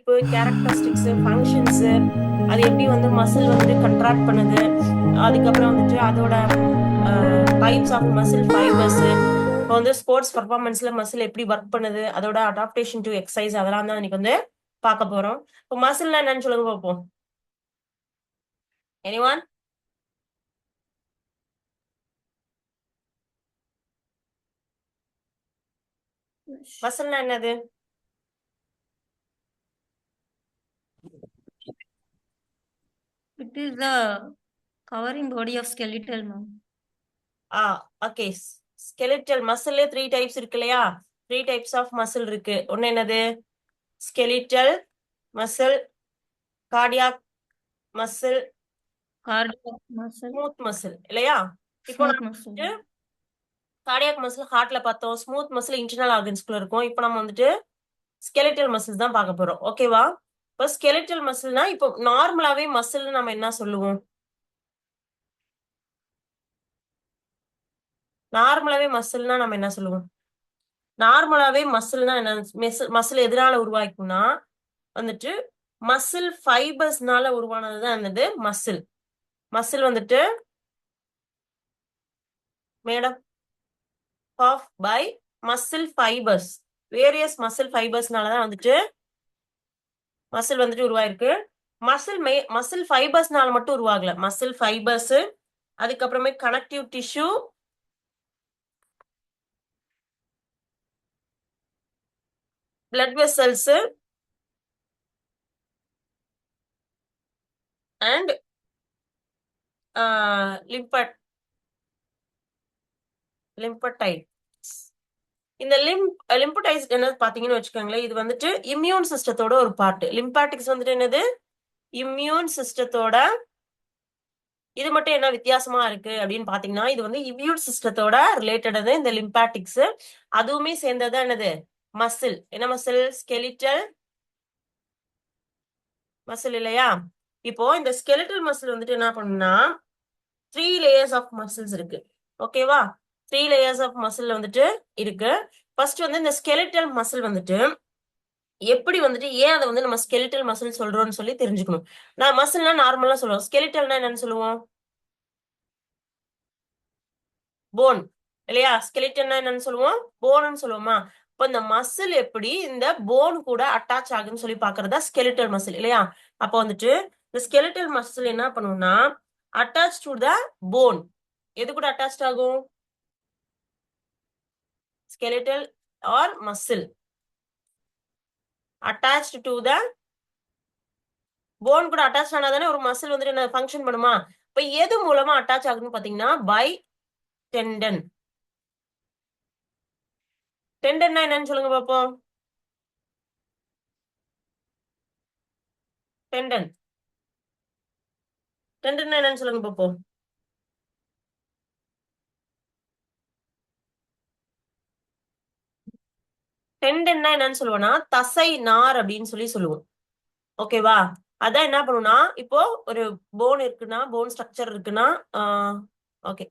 Characteristics, functions, அது எப்படி வந்து மசில் வந்து கண்ட்ராக்ட் பண்ணுது, அதுக்கப்புறம் வந்துட்டு அதோட டைப்ஸ் ஆஃப் மசில் ஃபைபர்ஸ், இப்போ வந்து ஸ்போர்ட்ஸ் பர்ஃபார்மன்ஸ்ல மசில் எப்படி ஒர்க் பண்ணுது, அதோட அடாப்டேஷன் டு எக்ஸசைஸ், அதெல்லாம் தான் இன்னைக்கு வந்து பார்க்க போறோம். இப்போ மசில்னா என்னன்னு சொல்லுங்க பார்ப்போம். எனிஒன்? மசில்னா என்னது? It is the covering body of skeletal, ma'am. Okay. Skeletal muscle 3 types இருக்கு இல்லையா? 3 டைப்ஸ் ஆஃப் மசில் இருக்கு. ஒன்னு என்னது? Skeletal muscle, cardiac muscle, Cardiac muscle, smooth muscle இல்லையா? இப்போ smooth நம்ம muscle. வந்துட்டு கார்டியாக் மசில் ஹார்ட்ல பார்த்தோம், ஸ்மூத் மசில் இன்டர்னல் ஆர்கன்ஸ்குள்ள இருக்கும். இப்போ நம்ம வந்துட்டு ஸ்கெலிட்டல் மசில்ஸ் தான் பார்க்க போறோம். ஓகேவா? இப்போ ஸ்கெலிட்டல் மசில்னா இப்போ நார்மலாவே மசில் நம்ம என்ன சொல்லுவோம்? நார்மலாவே மசில்னா நம்ம என்ன சொல்லுவோம்? நார்மலாவே மசில்னா என்ன? மசில் எதனால உருவாக்கும்னா வந்துட்டு மசில் ஃபைபர்ஸ்னால உருவானதுதான் என்னது மசில். மசில் வந்துட்டு made up of by muscle fibres. Various muscle ஃபைபர்ஸ்னாலதான் வந்துட்டு மசில் வந்துட்டு உருவாயிருக்கு. மசில் ஃபைபர்ஸ்னால மட்டும் உருவாகல. மசில் ஃபைபர்ஸ், அதுக்கப்புறமே connective tissue, blood vessels and லிம்படைட். இந்த லிம்படைஸ் என்னது பாத்தீங்கன்னு வச்சுக்கோங்களேன், இது வந்துட்டு இம்யூன் சிஸ்டத்தோட ஒரு பார்ட். லிம்பாட்டிக்ஸ் வந்துட்டு என்னது? இம்யூன் சிஸ்டத்தோட. இது மட்டும் என்ன வித்தியாசமா இருக்கு அப்படின்னு பாத்தீங்கன்னா, இது வந்து இம்யூன் சிஸ்டத்தோட ரிலேட்டட் இந்த லிம்பாட்டிக்ஸ். அதுவுமே சேர்ந்தது என்னது? மசில். என்ன மசில்? ஸ்கெலிட்டல் மசில் இல்லையா? இப்போ இந்த ஸ்கெலிட்டல் மசில் வந்துட்டு என்ன பண்ணுன்னா 3 லேயர்ஸ் ஆஃப் மசில்ஸ் இருக்கு. ஓகேவா? 3 லேயர்ஸ் ஆஃப் மசில் வந்துட்டு இருக்கு. ஃபர்ஸ்ட் வந்து இந்த ஸ்கெலிட்டல் மசில் வந்துட்டு எப்படி வந்துட்டு ஏன் அதை வந்து நம்ம ஸ்கெலிட்டல் மசில் சொல்றோம்னு சொல்லி தெரிஞ்சுக்கணும். நான் மசில்னா நார்மலா சொல்லுவோம். ஸ்கெலிட்டல்னா என்னன்னு சொல்லுவோம்? போன் இல்லையா? ஸ்கெலிட்டன்னா என்னன்னு சொல்லுவோம்? போன்னு சொல்லுவோமா? இப்போ இந்த மசில் எப்படி இந்த போன் கூட அட்டாச் ஆகுன்னு சொல்லி பாக்குறதா ஸ்கெலிட்டல் மசில் இல்லையா? அப்போ வந்துட்டு இந்த ஸ்கெலிட்டல் மசில் என்ன பண்ணுவோம்னா அட்டாச் டு த போன். எது கூட அட்டாச் ஆகும்? skeletal or muscle attached to the bone கூட அட்டாச் ஆனாதானே ஒரு மசில் வந்துட்டு என்ன ஃபங்க்ஷன் பண்ணுமா? இப்ப எது மூலமா அட்டாச் ஆகுதுன்னு பாத்தீங்கன்னா பை டெண்டன். டெண்டன்னா என்னன்னு சொல்லுங்க பாப்போம். டெண்டன் டெண்டன்னா என்னன்னு சொல்லுங்க பாப்போம். டெண்டன்னா என்னன்னு சொல்லுவோம்னா தசை நார் அப்படின்னு சொல்லி சொல்லுவோம். ஓகேவா? அதான் என்ன பண்ணுனா இப்போ ஒரு போன் இருக்குன்னா, போன் ஸ்ட்ரக்சர் இருக்குன்னா, ஓகே,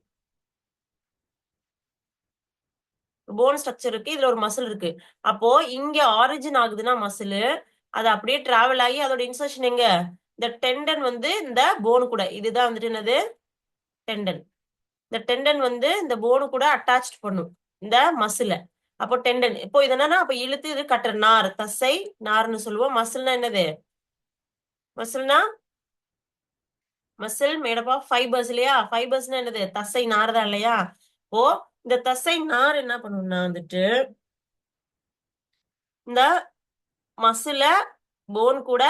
போன் ஸ்ட்ரக்சர் இருக்கு, இதுல ஒரு மசில் இருக்கு. அப்போ இங்க ஆரிஜின் ஆகுதுன்னா மசில், அது அப்படியே டிராவல் ஆகி அதோட இன்சர்ஷன் எங்க? இந்த டெண்டன் வந்து இந்த போனு கூட, இதுதான் வந்துட்டு என்னது? டெண்டன். இந்த டெண்டன் வந்து இந்த போனு கூட அட்டாச் பண்ணும் இந்த மசில. அப்போ டெண்டன். இப்போ இது என்னன்னா அப்ப இழுத்து இது கட்டுற நார், தசை நார்னு சொல்லுவோம். மசில்னா என்னது? மசில்னா மசில் மேடப் ஆஃப் ஃபைபர்ஸ் இல்லையா? ஃபைபர்ஸ்னா என்னது? தசை நார் தான் இல்லையா? ஓ, இந்த தசை நார் என்ன பண்ணும்னா வந்துட்டு இந்த மசில போன் கூட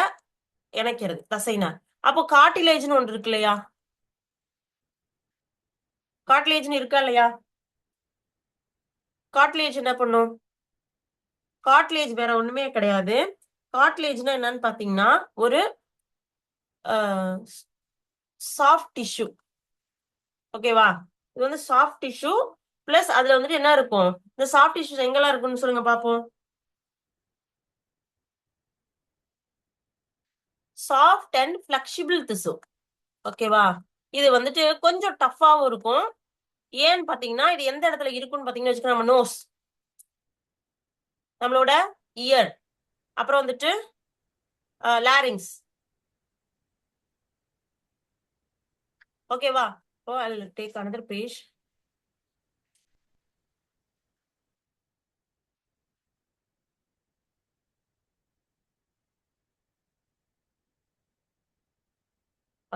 இணைக்கிறது தசை நார். அப்போ கார்டிலேஜ்னு ஒன்று இருக்கு இல்லையா? கார்டிலேஜ்னு இருக்கா இல்லையா? கார்டிலேஜ் என்ன பண்ணும்? கார்டிலேஜ் வேற ஒண்ணுமே கிடையாது. கார்டிலேஜ்னா என்னன்னு பாத்தீங்கன்னா ஒரு சாஃப்ட் டிஷ்யூ. ஓகேவா? இது வந்து சாஃப்ட் டிஷ்யூ பிளஸ் அதுல வந்துட்டு என்ன இருக்கும்? இந்த சாஃப்ட் டிஷ்யூஸ் எங்கெல்லாம் இருக்குன்னு சொல்லுங்க பாப்போம். சாஃப்ட் அண்ட் பிளெக்சிபிள் திசு. ஓகேவா? இது வந்துட்டு கொஞ்சம் டஃப்பாவும் இருக்கும். ஏன்னு பாத்தீங்கன்னா இது எந்த இடத்துல இருக்குன்னு பாத்தீங்கன்னா வச்சுக்கோங்க, நம்ம நோஸ், நம்மளோட இயர், அப்புறம் வந்துட்டு லாரிங்ஸ். ஓகேவா? ஓ I'll take another page.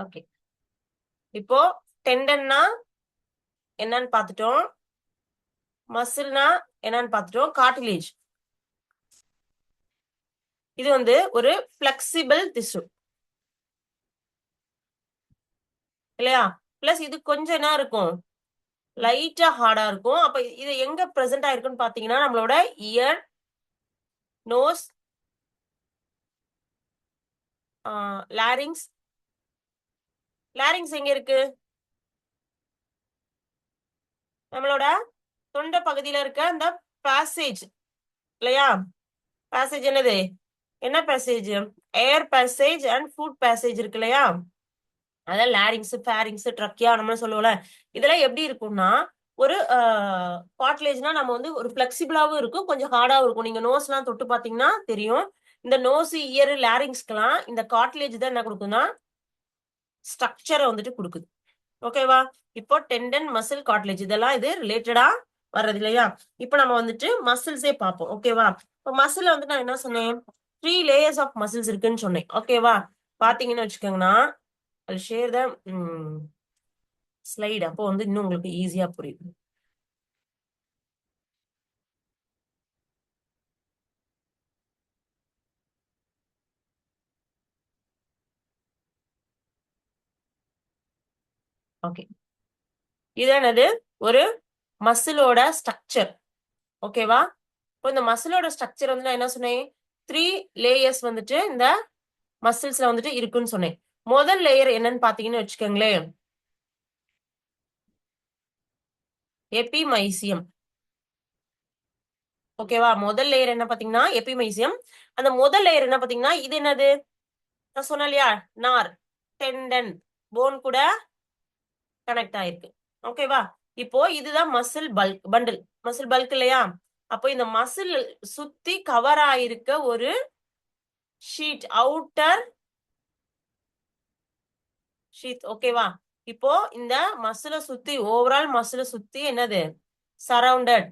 Okay, இப்போ டெண்டன்னா என்னன்னு பார்த்துட்டோம், மசில்னா என்னன்னு பார்த்துட்டோம், கார்டிலேஜ் இது வந்து ஒரு பிளெக்சிபிள் திசு இல்லையா? பிளஸ் இது கொஞ்சம் என்ன இருக்கும், லைட்டா ஹார்டா இருக்கும். அப்ப இது எங்க பிரசன்ட் ஆயிருக்குன்னு பாத்தீங்கன்னா நம்மளோட இயர், நோஸ், லாரிங்ஸ். லாரிங்ஸ் எங்க இருக்கு? நம்மளோட தொண்டை பகுதியில இருக்க அந்த பேசேஜ் இல்லையா? பேசேஜ் என்னது, என்ன passage? Air passage and food passage இருக்கு இல்லையா? அதான் லாரிங்ஸ், ஃபேரிங்ஸ், ட்ரக்கியா நம்ம சொல்லுவோம்ல. இதெல்லாம் எப்படி இருக்கும்னா ஒரு காட்லேஜ்னா நம்ம வந்து ஒரு பிளெக்சிபிளாவும் இருக்கும், கொஞ்சம் ஹார்டாவும் இருக்கும். நீங்க நோஸ் எல்லாம் தொட்டு பாத்தீங்கன்னா தெரியும். இந்த நோஸ், இயர், லாரிங்ஸ்க்கெல்லாம் இந்த காட்லேஜ் தான் என்ன கொடுக்கும்னா ஸ்ட்ரக்சரை வந்துட்டு கொடுக்குது. ஓகேவா? இப்போ டெண்டன், மசில், காட்லேஜ் இதெல்லாம் இது ரிலேட்டடா வர்றது இல்லையா? இப்போ நம்ம வந்துட்டு மசில்ஸே பார்ப்போம். ஓகேவா? இப்போ மசில் வந்து நான் என்ன சொன்னேன், 3 லேயர்ஸ் ஆஃப் மசில்ஸ் இருக்குன்னு சொன்னேன். ஓகேவா? பாத்தீங்கன்னு வச்சுக்கோங்கன்னா I'll share the slide. அப்போ வந்து இன்னும் உங்களுக்கு ஈஸியா புரியும். ஓகே, இது என்னது, ஒரு மசிலோட ஸ்ட்ரக்சர். ஓகேவா? இப்போ இந்த மசிலோட ஸ்ட்ரக்சர் வந்து நான் என்ன சொன்னேன், 3 லேயர்ஸ் வந்துட்டு இந்த மசில்ஸ்ல வந்துட்டு இருக்குன்னு சொன்னேன். முதல் லேயர் என்னன்னு பாத்தீங்கன்னு வச்சுக்கோங்களேன், எபிமைசியம். ஓகேவா? முதல் லேயர் என்ன பாத்தீங்கன்னா எபிமைசியம். அந்த முதல் லேயர் என்ன பாத்தீங்கன்னா இது என்னது, நான் சொன்னேன் இல்லையா, நார், டெண்டன், போன் கூட கனெக்ட் ஆயிருக்கு. ஓகேவா? இப்போ இதுதான் muscle bulk, bundle muscle bulk இல்லையா? அப்போ இந்த மசில் சுத்தி கவர் ஆயிருக்க ஒரு ஷீட், அவுட்டர் ஷீட். ஓகேவா? இப்போ இந்த மசில சுத்தி, ஓவரால் மசில சுத்தி என்னது, சரவுண்டட்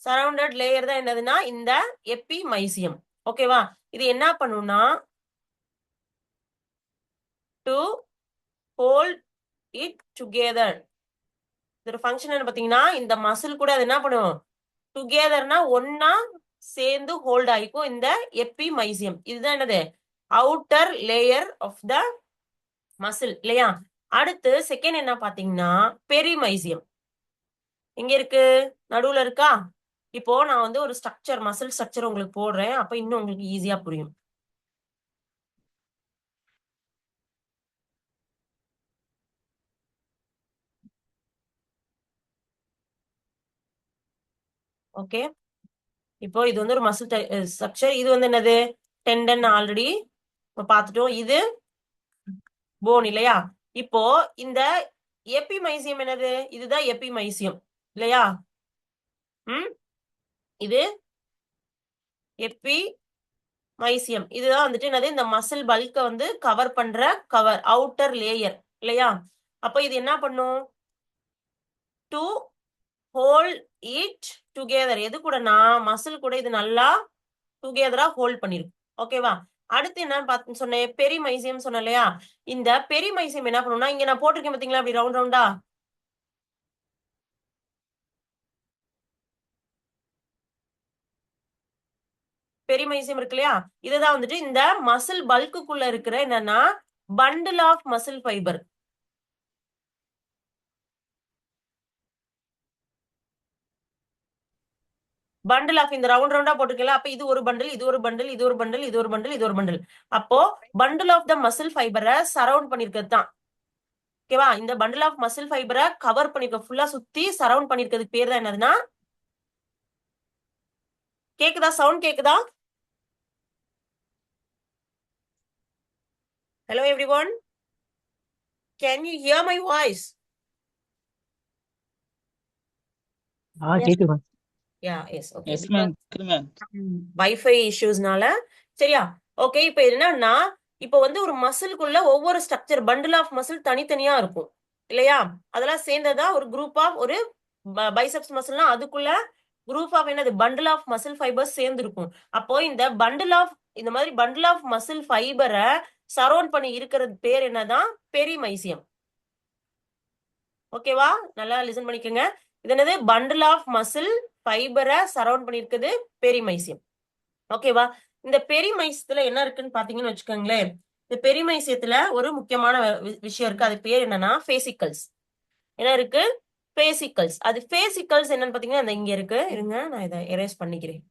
சரவுண்டட் லேயர் தான் என்னதுன்னா இந்த எபிமைசியம். ஓகேவா? இது என்ன பண்ணும்னா டு ஹோல்ட் இட் டுகெதர். இதோட ஃபங்க்ஷன் என்ன பாத்தீங்கன்னா, இந்த மசில் கூட அது என்ன பண்ணும், டுகெதர்னா ஒன்னா சேர்ந்து ஹோல்ட் ஆயிக்கும் இந்த எபிமைசியம். இதுதான் என்னது, outer layer of the muscle இல்லையா? அடுத்து செகண்ட் என்ன பாத்தீங்கன்னா பெரிமைசியம். எங்க இருக்கு, நடுவுல இருக்கா? இப்போ நான் வந்து ஒரு ஸ்ட்ரக்சர், மசில் ஸ்ட்ரக்சர் உங்களுக்கு போடுறேன், அப்ப இன்னும் உங்களுக்கு ஈஸியா புரியும். ஓகே, இப்போ இது வந்து ஒரு மசில் ஸ்ட்ரக்சர். இது வந்து என்னது, டெண்டன் ஆல்ரெடி பார்த்துட்டோம். இது போன் இல்லையா? இப்போ இந்த எபிமைசியம் என்னது, இதுதான் எபிமைசியம் இல்லையா? இது எபிமைசியம். இதுதான் வந்துட்டு என்னது, இந்த மசில் பல்க வந்து கவர் பண்ற கவர், அவுட்டர் லேயர் இல்லையா? அப்ப இது என்ன பண்ணும், டு ஹோல்ட் இட் டுகெதர். எது கூடனா மசில் கூட இது நல்லா டுகெதரா ஹோல்ட் பண்ணிருக்கும். ஓகேவா? அடுத்து என்ன பார்த்து சொன்னேன், பெரிமைசியம் சொன்னேன் இல்லையா? இந்த பெரிமைசியம் என்ன பண்ணும்னா, இங்க நான் போட்டிருக்கேன் பாத்தீங்களா அப்படி ரவுண்ட் ரவுண்டா, பெரிமைசியம் இருக்கு இல்லையா? இதுதான் வந்துட்டு இந்த மசில் பல்குக்குள்ள இருக்கிற என்னன்னா bundle of muscle fibre. Bundle of, இந்த ரவுண்ட் ரவுண்டா போட்டிருக்கல, அப்ப இது ஒரு பண்டில், இது ஒரு பண்டில், இது ஒரு பண்டில், இது ஒரு பண்டில், இது ஒரு பண்டில். அப்போ பண்டில் ஆஃப் த மசில் ஃபைபரை சரவுண்ட் பண்ணிருக்கிறது தான். ஓகேவா? இந்த பண்டில் ஆஃப் மசில் ஃபைபரை கவர் பண்ணிருக்க, ஃபுல்லா சுத்தி சரவுண்ட் பண்ணிருக்கிறதுக்கு பேர் தான் என்னதுன்னா, கேக்குதா, சவுண்ட் கேக்குதா? Hello everyone, can you hear my voice? கேக்குது. Yeah yes okay yes because ma'am. Ma'am. WiFi இஷ்யூஸ்னால. சரியா? ஓகே. இப்போ என்னன்னா, இப்போ வந்து ஒரு மசிலுக்குள்ள ஒவ்வொரு ஸ்ட்ரக்சர் பண்டில் ஆஃப் மசில் தனித்தனியா இருக்கும் இல்லையா? அதெல்லாம் சேர்ந்ததா ஒரு குரூப் ஆஃப் ஒரு பைசெப்ஸ் மசில்னா அதுக்குள்ள குரூப் ஆஃப் என்னது பண்டில் ஆஃப் மசில் ஃபைபர்ஸ் சேர்ந்து இருக்கும். அப்போ இந்த பண்டில் ஆஃப் இந்த மாதிரி பண்டில் ஆஃப் மசில் ஃபைபரை சரௌண்ட் பண்ணி இருக்கிறது பேர் என்னதான்? பெரிமைசியம். ஓகேவா? நல்லா லிசன் பண்ணிக்கோங்க. இது என்னது? பண்டில் ஆஃப் மசில் ஃபைபரை சரௌண்ட் பண்ணியிருக்குது பெரிமைசியம். ஓகேவா? இந்த பெரிமைசியத்துல என்ன இருக்குன்னு பாத்தீங்கன்னு வச்சுக்கோங்களேன். இந்த பெரிமைசியத்துல ஒரு முக்கியமான விஷயம் இருக்கு. அது பேர் என்னன்னா ஃபேசிக்கல்ஸ். என்ன இருக்கு? ஃபேசிக்கல்ஸ். அது ஃபேசிக்கல்ஸ் என்னன்னு பாத்தீங்கன்னா அந்த இங்க இருக்கு. இருங்க, நான் இதை எரேஸ் பண்ணிக்கிறேன்.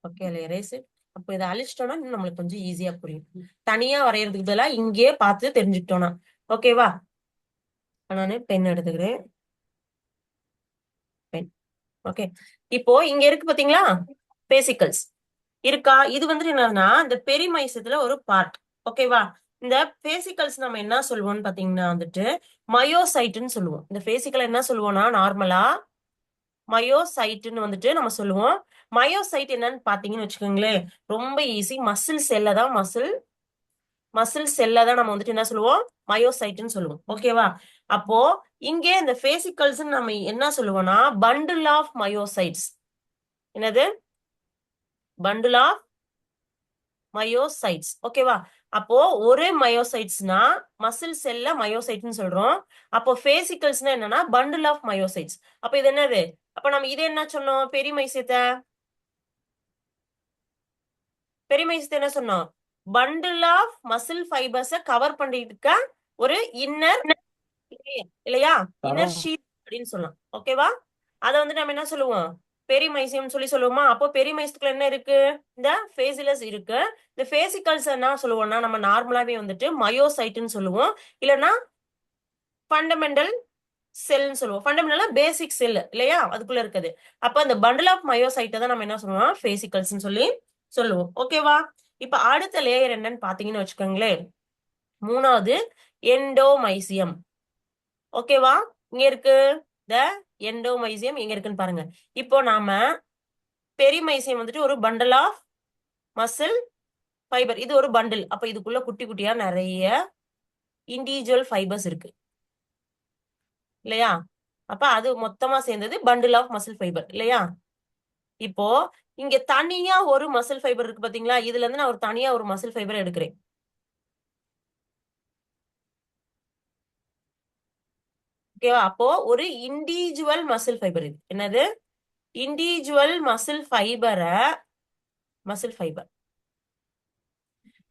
ஓகே, அதுல எரேஸ். அப்போ இதை அழிச்சிட்டோம்னா இன்னும் நம்மளுக்கு கொஞ்சம் ஈஸியா புரியும். தனியா வரையறதுக்கு பதிலா இங்கேயே பார்த்து தெரிஞ்சுக்கிட்டோம்னா. ஓகேவா? நானு பென் எடுத்துக்கிறேன். பென். ஓகே. இப்போ இங்க இருக்கு பாத்தீங்களா பேசிக்கல்ஸ் இருக்கா? இது வந்துட்டு என்னன்னா இந்த பெரிமைசத்துல ஒரு பார்ட். ஓகேவா? இந்த பேசிக்கல்ஸ் நம்ம என்ன சொல்லுவோம்னு பாத்தீங்கன்னா வந்துட்டு மயோசைட்டுன்னு சொல்லுவோம். இந்த பேசிக்கல் என்ன சொல்லுவோம்னா நார்மலா மயோசைட்டுன்னு வந்துட்டு நம்ம சொல்லுவோம். மயோசைட் என்னன்னு பாத்தீங்கன்னு வச்சுக்கோங்களேன், ரொம்ப ஈஸி. மசில் செல்ல தான் மசில் செல்ல தான் நம்ம வந்துட்டு என்ன சொல்லுவோம்? மயோசைட்டுன்னு சொல்லுவோம். ஓகேவா? அப்போ இங்கே இந்த பேசிக்கல்ஸ் நம்ம என்ன சொல்லுவோம்னா பண்டில் ஆஃப் மயோசைட்ஸ். என்னது? Bundle of myocytes. ஓகேவா? அப்போ ஒரு மயோசைட்ஸ்னா மசில் செல்ல மயோசைட்னு சொல்றோம். அப்போ பேசிக்கல்ஸ்னா என்னன்னா பண்டில் ஆஃப் மயோசைட்ஸ். அப்ப இது என்னது? அப்ப நம்ம இது என்ன சொன்னோம்? பெரிமைசியத்தை என்ன சொன்னோம்? பண்டில் ஆஃப் மசில் ஃபைபர்ஸ கவர் பண்ணிட்டு இருக்க ஒரு இன்னர் இல்லையா? இன்னர் ஷீட் அப்படின்னு சொல்லலாம். ஓகேவா? அத வந்து நம்ம என்ன சொல்லுவோம்? பெரிமைசியம் சொல்லி சொல்லுவோமா? அப்போ பெரிமைசத்துக்குள்ள என்ன இருக்கு? இந்த பேசிலஸ் இருக்கு. இந்த பேசிக்கல்ஸ் என்ன சொல்லுவோம்னா நம்ம நார்மலாவே வந்துட்டு மயோசைட்டுன்னு சொல்லுவோம். இல்லைன்னா ஃபண்டமெண்டல் செல்னு சொல்லுவோம். ஃபண்டமெண்டலா பேசிக் செல் இல்லையா? அதுக்குள்ள இருக்குது. அப்ப அந்த பண்டில் ஆஃப் மயோசைட்டை தான் நம்ம என்ன சொல்லுவோம்? பேசிக்கல்ஸ்னு சொல்லி சொல்லுவோம். ஓகேவா? இப்ப அடுத்த லேயர் என்னன்னு பாத்தீங்கன்னு வச்சுக்கோங்களேன். மூணாவது எண்டோமைசியம். ஓகேவா? இங்க இருக்கு த எண்டோமைசியம். எங்க இருக்குன்னு பாருங்க. இப்போ நாம பெரிமைசியம் வந்துட்டு ஒரு பண்டல் ஆஃப் மசில் ஃபைபர். இது ஒரு பண்டில். அப்ப இதுக்குள்ள குட்டி குட்டியா நிறைய இண்டிவிஜுவல் ஃபைபர்ஸ் இருக்கு இல்லையா? அப்ப அது மொத்தமா சேர்ந்தது பண்டில் ஆஃப் மசில் ஃபைபர் இல்லையா? இப்போ இங்க தனியா ஒரு மசில் ஃபைபர் இருக்கு பாத்தீங்களா? இதுல இருந்து நான் ஒரு தனியா ஒரு மசில் ஃபைபர் எடுக்கிறேன். ஓகேவா? அப்போ ஒரு இண்டிவிஜுவல் மசில் ஃபைபர். இது என்னது? இண்டிவிஜுவல் மசில் ஃபைபரை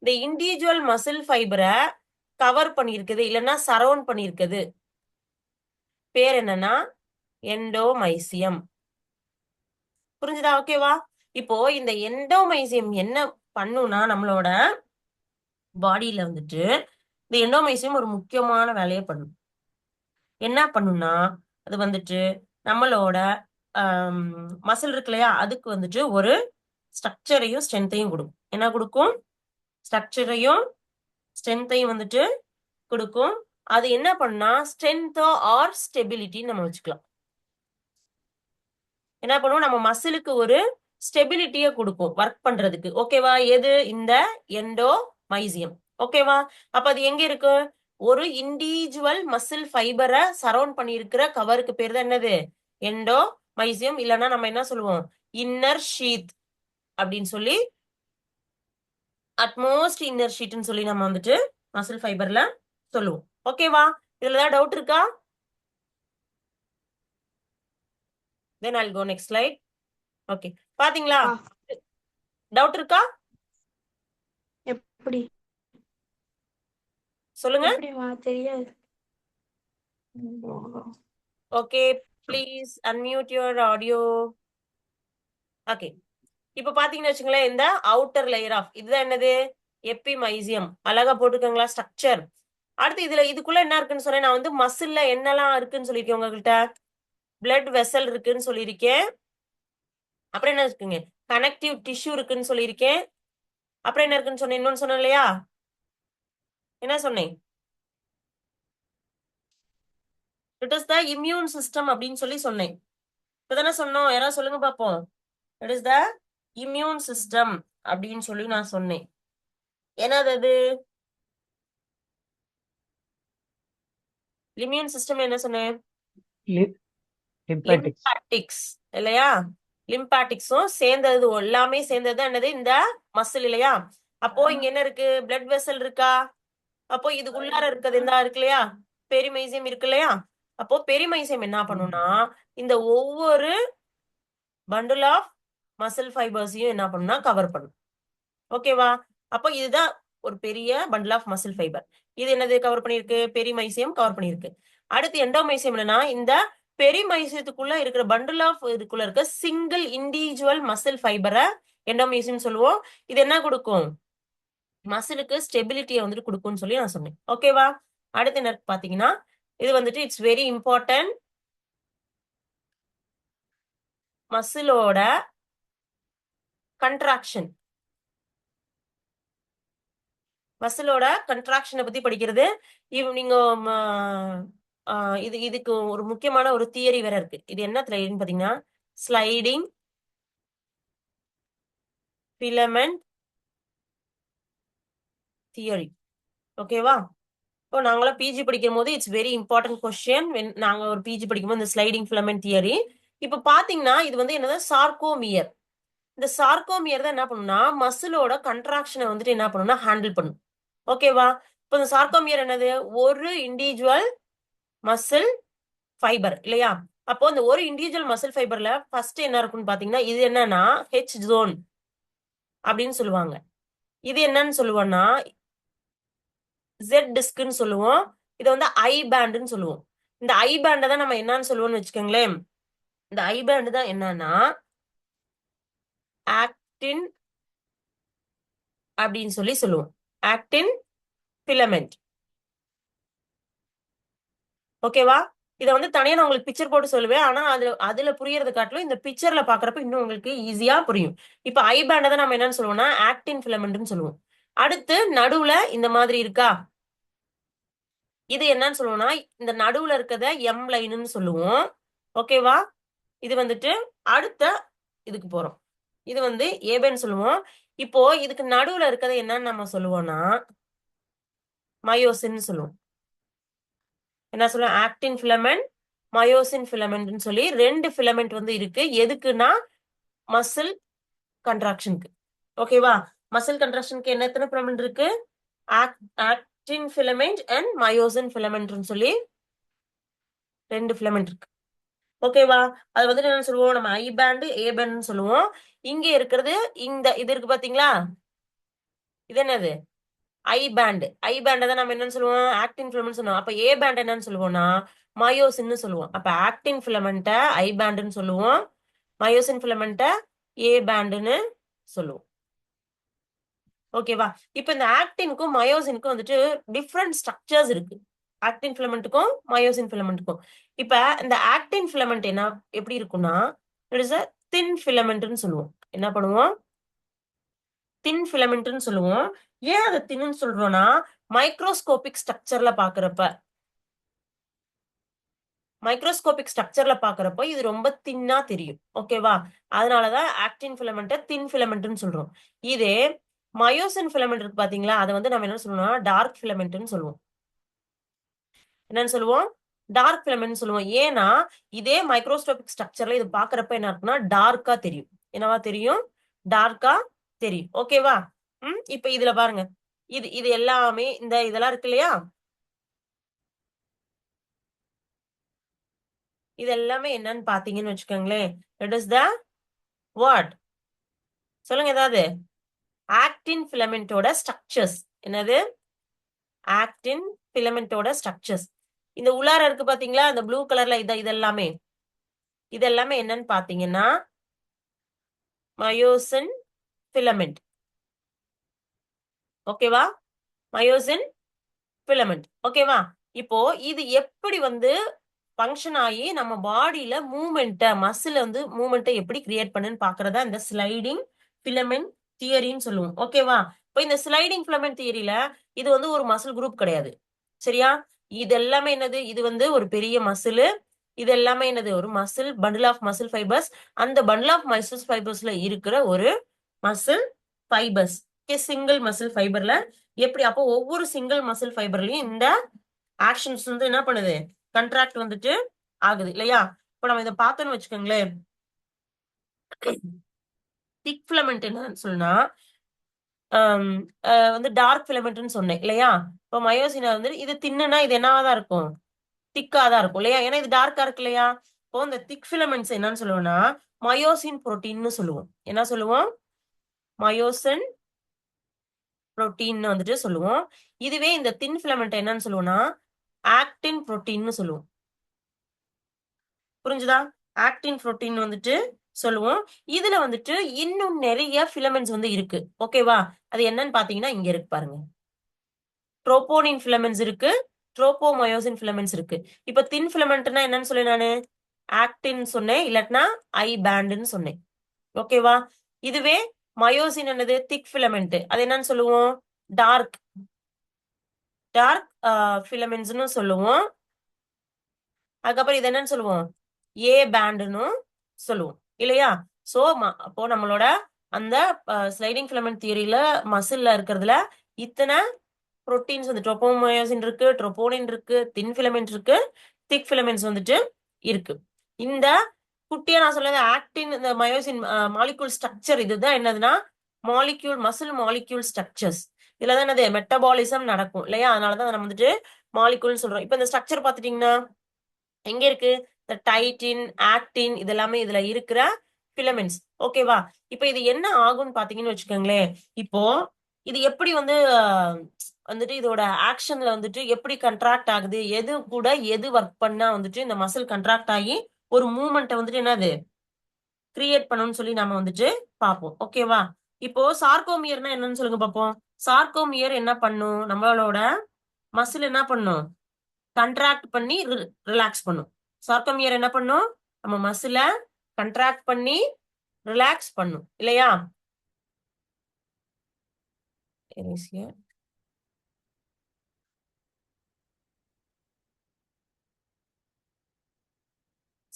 இந்த இண்டிவிஜுவல் மசில் ஃபைபரை கவர் பண்ணியிருக்குது இல்லைன்னா சரௌண்ட் பண்ணியிருக்குது பேர் என்னன்னா எண்டோமைசியம். புரிஞ்சுதா? ஓகேவா? இப்போ இந்த எண்டோமைசியம் என்ன பண்ணுனா நம்மளோட பாடியில வந்துட்டு இந்த எண்டோமைசியம் ஒரு முக்கியமான வேலையை பண்ணும். என்ன பண்ணுனா அது வந்துட்டு நம்மளோட மசில் இருக்கு இல்லையா? அதுக்கு வந்துட்டு ஒரு ஸ்ட்ரக்சரையும் ஸ்ட்ரென்த்தையும் கொடுக்கும். என்ன கொடுக்கும்? ஸ்ட்ரக்சரையும் ஸ்ட்ரென்த்தையும் வந்துட்டு கொடுக்கும். அது என்ன பண்ணா ஸ்ட்ரென்த்தோ ஆர் ஸ்டெபிலிட்டின்னு நம்ம வச்சுக்கலாம். என்ன பண்ணுவோம்? நம்ம மசிலுக்கு ஒரு ஸ்டெபிலிட்டியை கொடுக்கும் ஒர்க் பண்றதுக்கு. ஓகேவா? எது? இந்த எண்டோமைசியம். ஓகேவா? அப்ப அது எங்க இருக்கு? ஒரு இண்டிவிஜுவல் மசில் ஃபைபரை சரௌண்ட் பண்ணியிருக்கிற கவருக்கு பேர் தான் என்னது? எண்டோமைசியம். இல்லைன்னா நம்ம என்ன சொல்லுவோம்? இன்னர் ஷீத் அப்படின்னு சொல்லி, அட்மோஸ்ட் இன்னர் ஷீட்னு சொல்லி நம்ம வந்துட்டு மசில் ஃபைபர்ல சொல்லுவோம். ஓகேவா? இதுல ஏதாவது டவுட் இருக்கா? Then I'll go next slide. Okay, பாத்தீங்களா? டவுட் இருக்கா? எப்படி சொல்லுங்க. எப்படிமா தெரியாது. Okay, please unmute your audio. Okay, இப்ப பாத்தீங்கன்னு வச்சுங்களேன், இந்த அவுட்டர் லேயர் ஆஃப் இதுதான் என்னது? எபிமைசியம். அழகா போட்டுக்கோங்களா ஸ்ட்ரக்சர். அடுத்து இதுக்குள்ள என்ன இருக்குன்னு சொன்னேன், நான் வந்து மசில்ல என்னெல்லாம் இருக்குன்னு சொல்லியிருக்கேன் உங்ககிட்ட. பிளட் வெசல் இருக்குன்னு சொல்லியிருக்கேன். அப்புறம் என்ன இருக்குங்க, கனெக்டிவ் டிஷ்யூ இருக்குன்னு சொல்லியிருக்கேன். அப்புறம் என்ன இருக்குன்னு சொன்னேன், இன்னொன்னு சொன்னேன் இல்லையா, என்ன சொன்னேன், it is the immune system அப்படின்னு சொல்லி சொன்னேன். இப்பதானே சொன்னோம், யாராவது சொல்லுங்க பாப்போம். It is the immune system அப்படின்னு சொல்லி நான் சொன்னேன். என்னது அது, இம்யூன் சிஸ்டம் என்ன சொன்னேன், லிம்பாட்டிக்ஸ். லிம்பாட்டிக்ஸ் இல்லையா, லிம்பாட்டிக்ஸும் சேர்ந்தது, எல்லாமே சேர்ந்தது என்னது, இந்த மசில் இல்லையா. அப்போ இங்க என்ன இருக்கு, பிளட் வெசல் இருக்கா, அப்போ இதுக்குள்ளார இருக்கிறது என்ன இருக்கு இல்லையா, பெரிமைசியம் இருக்கு இல்லையா. அப்போ பெரிமைசியம் என்ன பண்ணும்னா இந்த ஒவ்வொரு பண்டில் ஆஃப் மசில் ஃபைபர்ஸையும் என்ன பண்ணும்னா கவர் பண்ணும். ஓகேவா. அப்போ இதுதான் ஒரு பெரிய பண்டில் ஆஃப் மசில் ஃபைபர். இது என்னது கவர் பண்ணிருக்கு, பெரிமைசியம் கவர் பண்ணிருக்கு. அடுத்து எண்டோமைசியம் என்னன்னா, இந்த பெரிமைசியத்துக்குள்ள இருக்கிற பண்டில் ஆஃப் இதுக்குள்ள இருக்க சிங்கிள் இண்டிவிஜுவல் மசில் ஃபைபரை எண்டோமைசியம் சொல்லுவோம். இது என்ன கொடுக்கும், மசிலுக்கு ஸ்டெபிலிட்டியை வந்துட்டு கொடுக்கும்னு சொல்லி நான் சொன்னேன். ஓகேவா. அடுத்து என்ன பாத்தீங்கன்னா, இது வந்துட்டு இட்ஸ் வெரி இம்பார்ட்டன்ட், மசிலோட கண்ட்ராக்ஷன். மசிலோட கண்ட்ராக்ஷனை பத்தி படிக்கிறது. நீங்க இதுக்கு ஒரு முக்கியமான ஒரு தியரி வேற இருக்கு. இது என்ன தியரின்னு பாத்தீங்கன்னா, ஸ்லைடிங் ஃபிலமெண்ட் தியரி. ஓகேவா. இப்போ நாங்களாம் பிஜி படிக்கும் போது இட்ஸ் வெரி இம்பார்ட்டன்ட் கொஸ்டின். நாங்க ஒரு பிஜி படிக்கும் போது இந்த ஸ்லைடிங் ஃபிலமெண்ட் தியரி. இப்போ பாத்தீங்கன்னா இது வந்து என்னது, சார்கோமியர். இந்த சார்கோமியர் தான் என்ன பண்ணும்னா மசிலோட கண்ட்ராக்ஷனை வந்துட்டு என்ன பண்ணும்னா ஹேண்டில் பண்ணும். ஓகேவா. இப்போ இந்த சார்கோமியர் என்னது, ஒரு இண்டிவிஜுவல் மசில் ஃபைபர் இல்லையா. அப்போ இந்த ஒரு இண்டிவிஜுவல் மசில் ஃபைபர்ல ஃபர்ஸ்ட் என்ன இருக்குன்னு பாத்தீங்கன்னா, இது என்னன்னா ஹெச் ஜோன் அப்படின்னு சொல்லுவாங்க. இது என்னன்னு சொல்லுவோம்னா ஜெட் டிஸ்க்னு சொல்லுவோம். இதை வந்து ஐ பேண்டுன்னு சொல்லுவோம். இந்த ஐ பேண்டை தான் நம்ம என்னன்னு சொல்லுவோம்னு வச்சுக்கோங்களேன். இந்த ஐ பேண்டு தான் என்னன்னா ஆக்டின் அப்படின்னு சொல்லி சொல்லுவோம். Actin filament. ஓகேவா. இதை வந்து தனியா நான் உங்களுக்கு பிக்சர் போட்டு சொல்லுவேன். ஆனா அதுல புரியறது காட்டிலும் இந்த பிக்சர்ல பாக்குறப்ப இன்னும் உங்களுக்கு ஈஸியா புரியும். இப்ப ஐ பேண்டை தான் நம்ம என்னன்னு சொல்லுவோம்னா ஆக்டின் ஃபிலமெண்ட்னு சொல்லுவோம். அடுத்து நடுவுல இந்த மாதிரி இருக்கா, இது என்னன்னு சொல்லுவோம்னா இந்த நடுவுல இருக்கிறத எம் லைன்னு சொல்லுவோம். ஓகேவா. இது வந்துட்டு அடுத்த இதுக்கு போறோம். இது வந்து ஏபேன்னு சொல்லுவோம். இப்போ இதுக்கு நடுவுல இருக்கிறது என்னன்னு நம்ம சொல்லுவோம்னா மயோசின் சொல்லுவோம். என்ன சொல்லுவோம், ஆக்டின் ஃபிலமெண்ட், மயோசின் ஃபிலமெண்ட்னு சொல்லி ரெண்டு ஃபிலமெண்ட் வந்து இருக்கு. எதுக்குன்னா மசில் கண்ட்ராக்ஷனுக்கு. ஓகேவா. மசில் கண்ட்ராக்ஷனுக்கு என்ன எத்தனை ஃபிலமெண்ட் இருக்கு, ஆக்டின் ஃபிலமெண்ட் அண்ட் மயோசின் ஃபிலமெண்ட்னு சொல்லி ரெண்டு ஃபிலமெண்ட் இருக்கு. ஓகேவா. அது வந்து என்ன சொல்லுவோம், நம்ம ஐ பேண்ட் ஏ பேண்ட்னு சொல்லுவோம். இங்க இருக்கிறது இது இருக்கு பாத்தீங்களா, இது என்னது ஐ பேண்ட். ஐ பேண்ட் தான் நம்ம என்னன்னு சொல்லுவோம், ஆக்டின் ஃபிலமெண்ட் சொல்லுவோம். அப்ப ஏ பேண்ட் என்னன்னு சொல்லுவோம்னா மயோசின்னு சொல்லுவோம். அப்ப ஆக்டின் ஃபிலமெண்ட்டை ஐ பேண்டுன்னு சொல்லுவோம், மயோசின் ஃபிலமெண்ட்டை ஏ பேண்டுன்னு சொல்லுவோம். ஓகேவா. இப்ப இந்த ஆக்டினுக்கும் மயோசினுக்கும் வந்துட்டு டிஃப்ரெண்ட் ஸ்ட்ரக்சர்ஸ் இருக்கு, ஆக்டின் ஃபிலமெண்ட்டுக்கும் மயோசின் ஃபிலமெண்ட்டுக்கும். இப்ப இந்த ஆக்டின் ஃபிலமெண்ட் என்ன எப்படி இருக்கும்னா இட் இஸ் அ தின் ஃபிலமெண்ட்னு சொல்லுவோம். என்ன பண்ணுவோம், தின் ஃபிலமெண்ட்னு சொல்லுவோம். ஏன் அதை தின்னு சொல்றோம்னா மைக்ரோஸ்கோபிக் ஸ்ட்ரக்சர்ல பாக்குறப்ப இது ரொம்ப தின்னா தெரியும். ஓகேவா. அதனாலதான் ஆக்டின் ஃபிலமெண்ட்டை தின் ஃபிலமெண்ட்னு சொல்றோம். இதே மயோசின் ஃபிலமெண்ட் இருக்கு பாத்தீங்களா, அதை வந்து நம்ம என்ன சொல்லுவோம்னா டார்க் ஃபிலமெண்ட்னு சொல்லுவோம். என்னன்னு சொல்லுவோம், டார்க் ஃபிலமெண்ட் சொல்லுவோம். ஏன்னா இதே மைக்ரோஸ்கோபிக் ஸ்ட்ரக்சர்ல இது பாக்குறப்ப என்ன இருக்குன்னா டார்க்கா தெரியும். என்னவா தெரியும், டார்க்கா தெரியும். ஓகேவா. இப்ப இதுல பாருங்க, இது எல்லாமே இதெல்லாம் இருக்கு இல்லையா, இது எல்லாமே என்னன்னு பாத்தீங்கன்னு வச்சுக்கோங்களேன், இட் இஸ் த வாட், சொல்லுங்க ஏதாவது, ஆக்டின் ஃபிலமெண்டோட ஸ்ட்ரக்சர்ஸ். என்னது, ஆக்டின் ஃபிலமெண்டோட ஸ்ட்ரக்சர்ஸ். இந்த உள்ளார இருக்கு பாத்தீங்களா இந்த ப்ளூ கலர்ல இதெல்லாமே என்னன்னு பாத்தீங்கன்னா மயோசின் ஃபிலமெண்ட். ஓகேவா? Myosin filament. ஓகேவா? இப்போ இது எப்படி வந்து ஃபங்க்ஷன் ஆகி நம்ம பாடியில மூவ்மெண்ட்டை மசில் வந்து மூவ்மெண்ட்டை எப்படி கிரியேட் பண்ணுன்னு பாக்குறதா இந்த ஸ்லைடிங் ஃபிலமெண்ட் தியரின்னு சொல்லுவோம். ஓகேவா? இப்போ இந்த ஸ்லைடிங் ஃபிலமெண்ட் தியரியில இது வந்து ஒரு மசில் குரூப் கிடையாது. சரியா? இது எல்லாமே என்னது? இது வந்து ஒரு பெரிய மசில். இது எல்லாமே என்னது? ஒரு muscle bundle of muscle fibres. அந்த பண்டில் ஆஃப் மசில் ஃபைபர்ஸ்ல இருக்கிற ஒரு மசில் ஃபைபர்ஸ். சிங்கிள் மசில் ஃபைபர்ல எப்படி அப்போ ஒவ்வொரு சிங்கிள் மசில் ஃபைபர்லயும் இந்த ஆக்ஷன்ஸ் வந்து என்ன பண்ணுது? கண்ட்ராக்ட் வந்துட்டு ஆகுது இல்லையா? இப்போ நம்ம இதை பார்த்தோம்னு வச்சுக்கோங்களேன். திக் ஃபிலமெண்ட் என்னன்னு சொன்னா வந்து டார்க் ஃபிலமெண்ட்னு சொன்னேன் இல்லையா? இப்போ மயோசினா வந்து இது தின்னுனா இது என்னவாதான் இருக்கும்? திக்கா தான் இருக்கும் இல்லையா? ஏன்னா இது டார்க்கா இருக்கு இல்லையா? இப்போ இந்த திக் ஃபிலமெண்ட்ஸ் என்னன்னு சொல்லுவோம்னா மயோசின் புரோட்டீன்னு சொல்லுவோம். என்ன சொல்லுவோம்? மயோசின் புரோட்டீன் வந்துட்டு சொல்லுவோம். இதுவே இந்த தின் ஃபிலமெண்ட் என்னன்னு சொல்லுவோம்னா ஆக்டின் புரோட்டீன்னு சொல்லுவோம். புரிஞ்சுதா? ஆக்டின் புரோட்டீன் வந்துட்டு சொல்லுவோம். இதுல வந்துட்டு இன்னும் நிறைய ஃபிலமெண்ட்ஸ் வந்து இருக்கு. ஓகேவா? அது என்னன்னு பாத்தீங்கன்னா இங்க இருக்கு பாருங்க. ட்ரோபோனின் ஃபிலமெண்ட்ஸ் இருக்கு, ட்ரோபோமயோசின் ஃபிலமெண்ட்ஸ் இருக்கு. இப்ப தின் ஃபிலமெண்ட்னா என்னன்னு சொல்லி நானு ஆக்டின் சொன்னேன், இல்லாட்டினா ஐ பேண்டுன்னு சொன்னேன். ஓகேவா? இதுவே மயோசின் என்னது? திக் ஃபிலமெண்ட். அது என்னன்னு சொல்லுவோம்? டார்க் டார்க் ஃபிலமெண்ட்ஸ்னு சொல்லுவோம். அதுக்கப்புறம் இது என்னன்னு சொல்லுவோம்? ஏ பேண்டுன்னு சொல்லுவோம் இல்லையா? சோ அப்போ நம்மளோட அந்த ஸ்லைடிங் ஃபிலமெண்ட் தியரியில மசில்ல இருக்கிறதுல இத்தனை புரோட்டீன்ஸ் வந்து ட்ரோபோமயோசின் இருக்கு, ட்ரோபோனின் இருக்கு, தின் ஃபிலமெண்ட் இருக்கு, திக் ஃபிலமெண்ட்ஸ் வந்துட்டு இருக்கு. இந்த குட்டியா நான் சொன்னது ஆக்டின் இந்த மயோசின் மாலிக்யூல் ஸ்ட்ரக்சர் இதுதான் என்னதுன்னா மாலிக்யூல் மசில் மாலிக்யூல் ஸ்ட்ரக்சர்ஸ். இதுலதான் என்னது மெட்டபாலிசம் நடக்கும் இல்லையா? அதனாலதான் நம்ம வந்துட்டு மாலிக்யூல் சொல்றோம். இப்ப இந்த ஸ்ட்ரக்சர் பாத்துட்டீங்கன்னா எங்க இருக்கு? இந்த டைட்டின் ஆக்டின் இதெல்லாமே இதுல இருக்கிற பிலமெண்ட்ஸ். ஓகேவா? இப்ப இது என்ன ஆகும்னு பாத்தீங்கன்னு வச்சுக்கோங்களேன். இப்போ இது எப்படி வந்து வந்துட்டு இதோட ஆக்ஷன்ல வந்துட்டு எப்படி கண்ட்ராக்ட் ஆகுது, எது கூட எது ஒர்க் பண்ணா வந்துட்டு இந்த மசில் கண்ட்ராக்ட் ஆகி ஒரு மூவ்மெண்ட்டை வந்துட்டு என்னது கிரியேட் பண்ணணும்னு சொல்லி நம்ம வந்துட்டு பார்ப்போம். ஓகேவா? இப்போ சார்கோமியர்னா என்னன்னு சொல்லுங்க பார்ப்போம். சார்கோமியர் என்ன பண்ணும்? நம்மளோட மசில் என்ன பண்ணும்? கண்ட்ராக்ட் பண்ணி ரிலாக்ஸ் பண்ணும். சார்கோமியர் என்ன பண்ணும்? நம்ம மசில கண்ட்ராக்ட் பண்ணி ரிலாக்ஸ் பண்ணும் இல்லையா?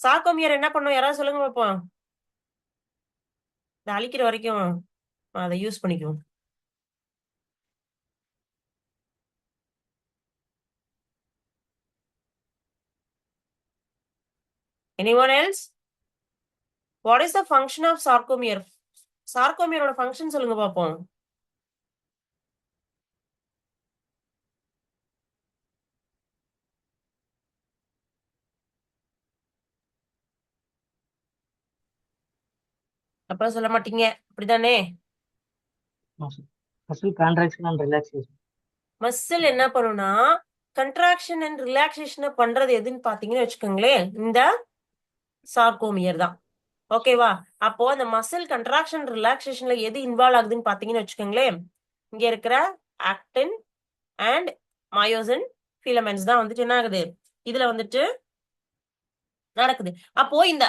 சார்கோமியர் என்ன பண்ணும்? யாராவது சொல்லுங்க பார்ப்போம். இதை அழிக்கிற வரைக்கும் அதை யூஸ் பண்ணிக்குவோம். Anyone else? What is the function of sarcomere? சார்கோமியரோட ஃபங்க்ஷன் சொல்லுங்க பார்ப்போம். அப்ப சொல்ல மாட்டீங்க அப்படிதானே? Muscle contraction and relaxation. Muscle என்ன பண்ணும்னா கண்ட்ராக்ஷன் அண்ட் ரிலாக்ஸேஷன் பண்றது எதுன்னு பாத்தீங்கன்னு வச்சுக்கோங்களேன், இந்த சார்கோமியர் தான். ஓகேவா? அப்போ அந்த மசில் கண்ட்ராக்ஷன் ரிலாக்ஸேஷன்ல எது இன்வால்வ் ஆகுதுன்னு பாத்தீங்கன்னு வச்சுக்கோங்களேன், இங்க இருக்கிற ஆக்டின் அண்ட் மயோசின் ஃபிலமெண்ட்ஸ் தான் வந்துட்டு என்ன ஆகுது இதுல வந்துட்டு நடக்குது. அப்போ இந்த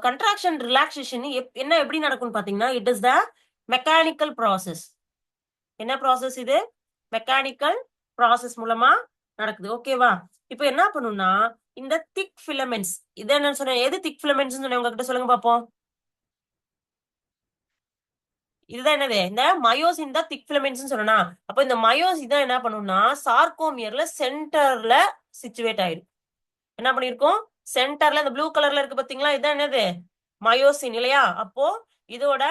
கண்ட்ராக்ஷன் ரிலாக்ஸேஷன் என்ன எப்படி நடக்கும்னு பாத்தீங்கன்னா it is the mechanical process. என்ன ப்ராசஸ் இது? மெக்கானிக்கல் ப்ராசஸ் மூலமா நடக்குது. ஓகேவா? இப்போ என்ன பண்ணும்னா இந்த திக் ஃபிலமெண்ட்ஸ் இது என்ன சொன்ன? எது திக் ஃபிலமெண்ட்ஸ் சொன்ன உங்ககிட்ட சொல்லுங்க பாப்போம். இதுதான் என்னது? இந்த மயோசின் தான் திக் ஃபிலமெண்ட்ஸ் சொன்னா. அப்போ இந்த மயோசின் தான் என்ன பண்ணும்னா சார்கோமியர்ல சென்டர்ல சிச்சுவேட் ஆயிடும். என்ன பண்ணிருக்கோம்? சென்டர்ல இந்த ப்ளூ கலர்ல இருக்கு பாத்தீங்களா? இதுதான் என்னது? மயோசின் இல்லையா? அப்போ இதோட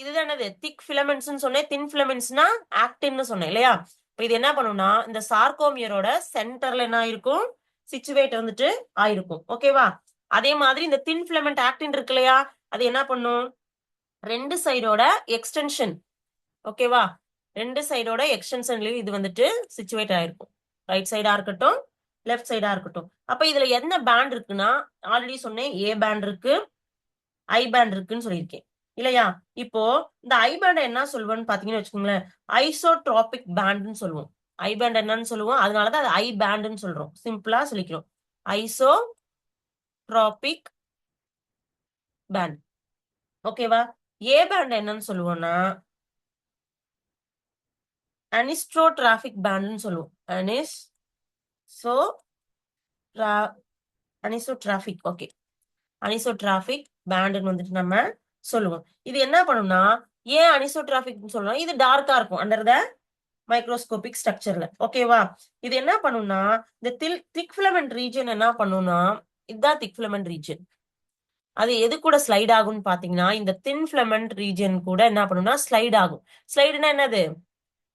இதுதான் என்னது? திக் ஃபிலமெண்ட்ஸ் சொன்னேன். தின் ஃபிலமெண்ட்ஸ்னா ஆக்டின்னு சொன்னேன் இல்லையா? இப்போ இது என்ன பண்ணும்னா இந்த சார்கோமியரோட சென்டர்ல என்ன ஆயிருக்கும்? சிச்சுவேட் வந்துட்டு ஆயிருக்கும். ஓகேவா? அதே மாதிரி இந்த தின் ஃபிலமெண்ட் ஆக்டின் இருக்கு இல்லையா? அது என்ன பண்ணும்? ரெண்டு சைடோட எக்ஸ்டென்ஷன். ஓகேவா? ரெண்டு சைடோட எக்ஸ்டென்ஷன்லயும் இது வந்துட்டு சிச்சுவேட் ஆயிருக்கும். ரைட் சைடா இருக்கட்டும் லெஃப்ட் சைடா இருக்கட்டும். அப்ப இதுல என்ன பேண்ட் இருக்குன்னா ஆல்ரெடி சொன்னேன் ஏ பேண்ட் இருக்கு ஐ பேண்ட் இருக்குன்னு சொல்லியிருக்கேன். இல்லையா? இப்போ இந்த ஐ பேண்ட் என்ன சொல்லுவோம்னு பாத்தீங்கன்னு வச்சுக்கோங்களேன், ஐசோட்ரோபிக் பேண்ட்னு சொல்லுவோம். ஐ பேண்ட் என்னன்னு சொல்லுவோம், அதனாலதான் அது ஐ பேண்ட்னு சொல்றோம். சிம்பிளா சொல்லிக்கிறோம். Isotropic band. ஓகேவா? ஏ பேண்ட் என்னன்னு சொல்லுவோம்னா அனிஸ்ட்ரோட்ராபிக் பேண்ட்னு சொல்லுவோம். அனிசோட்ராபிக். ஓகே, அனிசோட்ராபிக் பேண்ட்னு வந்துட்டு நம்ம சொல்லுவோம். இது என்ன பண்ணும்னா, ஏன் அனிசோட்ராபிக் சொல்றோம், இது டார்க்கா இருக்கும் அண்டர் த மைக்ரோஸ்கோபிக் ஸ்ட்ரக்சர்ல. ஓகேவா? இது என்ன பண்ணும்னா, இந்த திக் ஃபிலமெண்ட் ரீஜன் என்ன பண்ணும்னா, இதுதான் திக் ஃபிலமெண்ட் ரீஜன். அது எது கூட ஸ்லைட் ஆகும்னு பாத்தீங்கன்னா, இந்த தின் ஃபிலமெண்ட் ரீஜன் கூட என்ன பண்ணும்னா ஸ்லைட் ஆகும். ஸ்லைடுனா என்னது,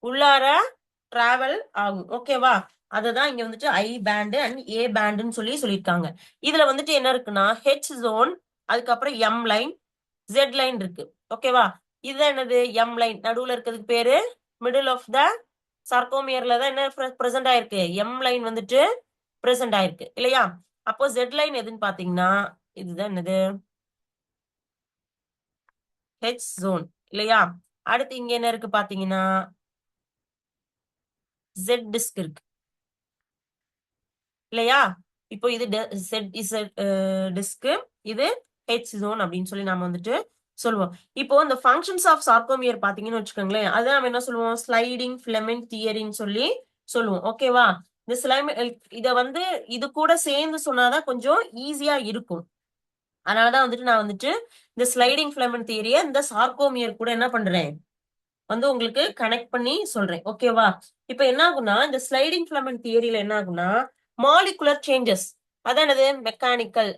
உள்ளார டிராவல் ஆகும். ஓகேவா? அததான் இங்க வந்துட்டு ஐ பேண்ட் அண்ட் ஏ பேண்ட்னு சொல்லியிருக்காங்க. இதுல வந்துட்டு என்ன இருக்குன்னா, ஹெச் ஜோன், அதுக்கப்புறம் எம் லைன், ஜெட் லைன் இருக்கு. ஓகேவா? இதுதான் என்னது, எம் லைன். நடுவுல இருக்கிறதுக்கு பேரு மிடில் ஆஃப் த சார்கோமியர்ல தான் என்ன பிரசன்ட் ஆயிருக்கு, எம் லைன் வந்துட்டு பிரசன்ட் ஆயிருக்கு இல்லையா? அப்போ ஜெட் லைன் எதுன்னு பாத்தீங்கன்னா, இதுதான் என்னது, ஹெச் ஜோன் இல்லையா? அடுத்து இங்க என்ன இருக்கு பாத்தீங்கன்னா, ஜெட் டிஸ்க் இருக்கு இல்லையா? இப்போ இது டிஸ்க், இது ஹெச் ஜோன் அப்படின்னு சொல்லி நாம வந்துட்டு சொல்லுவோம். இப்போ இந்த ஃபங்க்ஷன்ஸ் ஆஃப் சார்கோமியர் பாத்தீங்கன்னு வச்சுக்கோங்களேன், அது நம்ம என்ன சொல்லுவோம், ஸ்லைடிங் ஃபிலமெண்ட் தியரின்னு சொல்லி சொல்லுவோம். ஓகேவா? இந்த இத வந்து இது கூட சேர்ந்து சொன்னாதான் கொஞ்சம் ஈஸியா இருக்கும். அதனாலதான் வந்துட்டு நான் வந்துட்டு இந்த ஸ்லைடிங் ஃபிலமெண்ட் தியரிய இந்த சார்கோமியர் கூட என்ன பண்றேன், வந்து உங்களுக்கு கனெக்ட் பண்ணி சொல்றேன். ஓகேவா? இப்ப என்ன ஆகும்னா, இந்த ஸ்லைடிங் ஃபிலமெண்ட் தியரியில என்ன ஆகும்னா, மாலிகுலர் சேஞ்சஸ், அதானது மெக்கானிக்கல்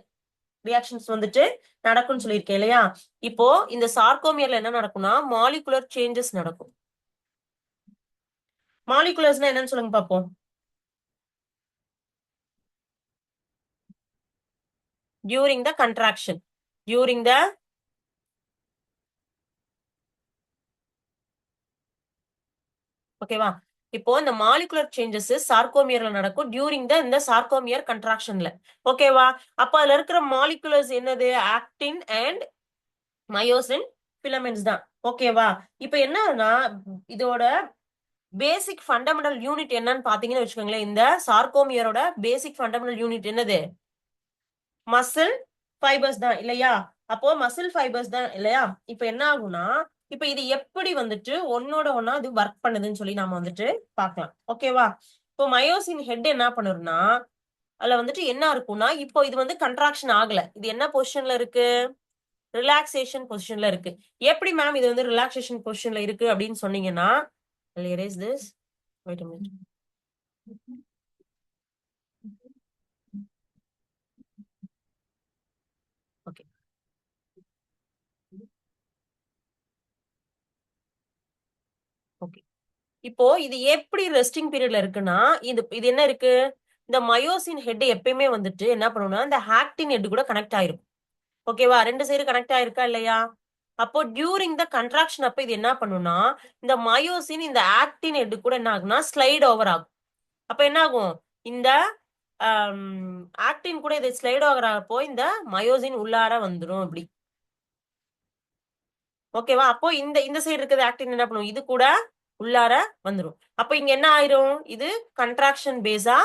ரியாக்ஷன்ஸ் வந்துட்டு நடக்கும்னு சொல்லியிருக்கேன் இல்லையா? இப்போ இந்த சார்கோமியர்ல என்ன நடக்கும்னா, மாலிகுலர் சேஞ்சஸ் நடக்கும். மாலிகுலர்ஸ்னா என்னன்னு சொல்லுங்க பாப்போம். During the contraction, during the ஓகேவா? இப்போ இந்த மாலிகுலர் சேஞ்சஸ் சார்கோமியர்ல நடக்கும் டியூரிங் த இந்த சார்கோமியர் கண்ட்ராக்ஷன்ல. ஓகேவா? அப்ப அதுல இருக்கிற மாலிகுலர்ஸ் என்னது, ஆக்டின் அண்ட் மயோசின் பிலமெண்ட்ஸ் தான். ஓகேவா? இப்ப என்னன்னா, இதோட பேசிக் ஃபண்டமெண்டல் யூனிட் என்னன்னு பாத்தீங்கன்னு வச்சுக்கோங்களேன், இந்த சார்கோமியரோட பேசிக் ஃபண்டமெண்டல் யூனிட் என்னது, மசில் ஃபைபர்ஸ் தான் இல்லையா? அப்போ மசில் ஃபைபர்ஸ் தான் இல்லையா? இப்ப என்ன ஆகும்னா, இப்ப இது எப்படி வந்துட்டு ஒன்னோட ஒன்னா இது ஒர்க் பண்ணுதுன்னு சொல்லி நாம வந்துட்டு பார்க்கலாம். ஓகேவா? இப்போ மயோசின் ஹெட் என்ன பண்ணும்னா, அதுல வந்துட்டு என்ன இருக்கும்னா, இப்போ இது வந்து கண்ட்ராக்ஷன் ஆகல, இது என்ன பொசிஷன்ல இருக்கு, ரிலாக்ஸேஷன் பொசிஷன்ல இருக்கு. எப்படி மேம் இது வந்து ரிலாக்ஸேஷன் பொசிஷன்ல இருக்கு அப்படின்னு சொன்னீங்கன்னா, I'll erase this. Wait a minute. Okay. Okay. இப்போ இது எப்படி ரெஸ்டிங் பீரியட்ல இருக்குன்னா, இது என்ன இருக்கு, இந்த மயோசின் ஹெட் எப்பயுமே வந்துட்டு என்ன பண்ணும்னா, இந்த ஆக்டின் ஹெட் கூட கனெக்ட் ஆயிருக்கும். ஓகேவா? ரெண்டு சைடு கனெக்ட் ஆயிருக்கா இல்லையா? அப்போ டியூரிங் த கண்ட்ராக்ஷன் அப்ப இது என்ன பண்ணும்னா, இந்த மயோசின் இந்த ஆக்டின் ஹெட் கூட என்ன ஆகும்னா ஸ்லைட் ஓவர் ஆகும். அப்ப என்ன ஆகும், இந்த ஆக்டின் கூட இது ஸ்லைட் ஓவர் ஆகப்போ இந்த மயோசின் உள்ளார வந்துரும் இப்படி. ஓகேவா? அப்போ இந்த இந்த சைடு இருக்கிறது ஆக்டின் என்ன பண்ணும், இது கூட உள்ளார வந்துரும். அப்ப இங்க என்ன ஆயிரும், இது கண்ட்ராக்ஷன் பேஸா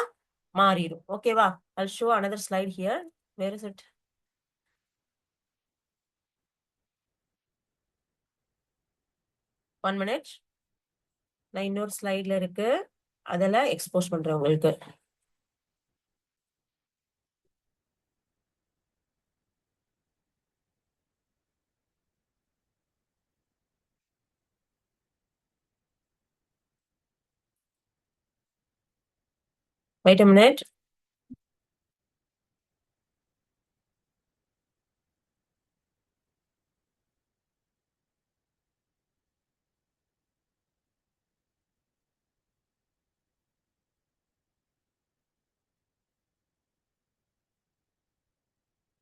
மாறிடும். ஓகேவா? I'll show another slide here. Where is it? One minute. நான் இன்னொரு ஸ்லைட்ல இருக்கு, அதெல்லாம் எக்ஸ்போஸ் பண்றேன் உங்களுக்கு. Wait a minute.